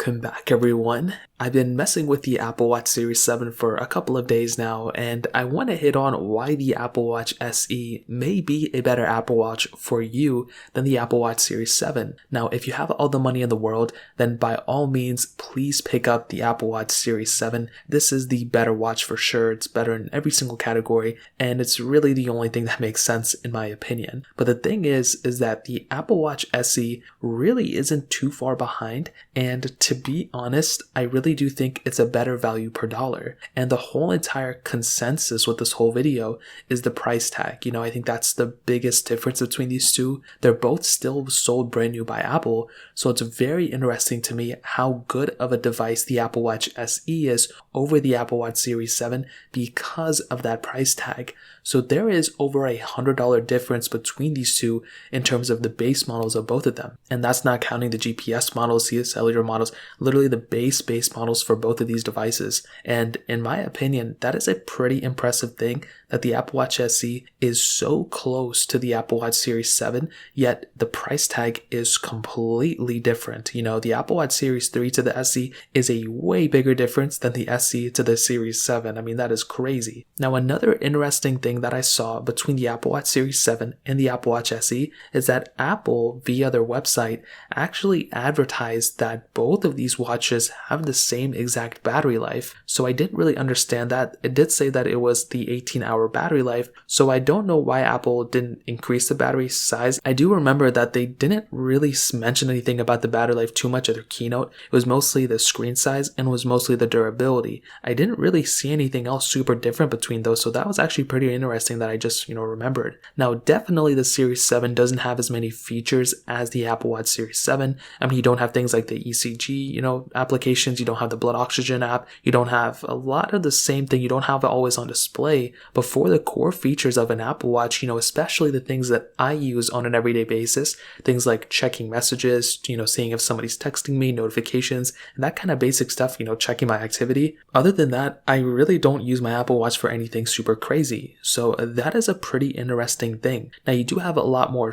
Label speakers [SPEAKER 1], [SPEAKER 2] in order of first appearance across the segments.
[SPEAKER 1] Welcome back, everyone. I've been messing with the Apple Watch Series 7 for a couple of days now, and I want to hit on why the Apple Watch SE may be a better Apple Watch for you than the Apple Watch Series 7. Now, if you have all the money in the world, then by all means, please pick up the Apple Watch Series 7. This is the better watch for sure. It's better in every single category, and it's really the only thing that makes sense in my opinion. But the thing is that the Apple Watch SE really isn't too far behind, and to be honest, I really do think it's a better value per dollar. And the whole entire consensus with this whole video is the price tag. I think that's the biggest difference between these two. They're both still sold brand new by Apple, so it's very interesting to me how good of a device the Apple Watch SE is over the Apple Watch Series 7 because of that price tag. So there is over $100 difference between these two in terms of the base models of both of them. And that's not counting the GPS models, the cellular models, literally the base models for both of these devices. And in my opinion, that is a pretty impressive thing that the Apple Watch SE is so close to the Apple Watch Series 7, yet the price tag is completely different. The Apple Watch Series 3 to the SE is a way bigger difference than the SE to the Series 7. I mean, that is crazy. Now, another interesting thing that I saw between the Apple Watch Series 7 and the Apple Watch SE is that Apple, via their website, actually advertised that both of these watches have the same exact battery life. So I didn't really understand that. It did say that it was the 18-hour battery life, so I don't know why Apple didn't increase the battery size. I do remember that they didn't really mention anything about the battery life too much at their keynote. It was mostly the screen size and was mostly the durability. I didn't really see anything else super different between those, so that was actually pretty interesting that I just, remembered. Now, definitely the Series 7 doesn't have as many features as the Apple Watch Series 7. I mean, you don't have things like the ECG, applications. You don't have the blood oxygen app. You don't have a lot of the same thing. You don't have it always on display. But for the core features of an Apple Watch, especially the things that I use on an everyday basis, things like checking messages, seeing if somebody's texting me, notifications, and that kind of basic stuff, checking my activity. Other than that, I really don't use my Apple Watch for anything super crazy. So that is a pretty interesting thing. Now, you do have a lot more,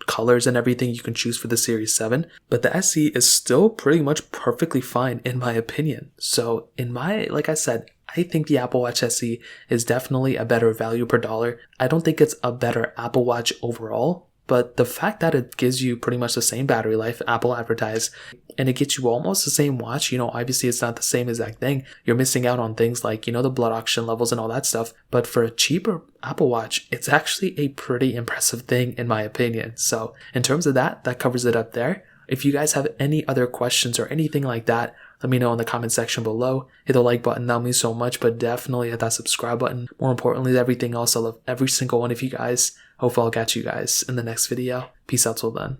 [SPEAKER 1] colors and everything you can choose for the Series 7, but the SE is still pretty much perfectly fine in my opinion. So like I said, I think the Apple Watch SE is definitely a better value per dollar. I don't think it's a better Apple Watch overall, but the fact that it gives you pretty much the same battery life Apple advertised, and it gets you almost the same watch, obviously it's not the same exact thing. You're missing out on things like, the blood oxygen levels and all that stuff. But for a cheaper Apple Watch, it's actually a pretty impressive thing in my opinion. So in terms of that covers it up there. If you guys have any other questions or anything like that, let me know in the comment section below. Hit the like button, that means so much, but definitely hit that subscribe button. More importantly than everything else, I love every single one of you guys. Hopefully I'll catch you guys in the next video. Peace out till then.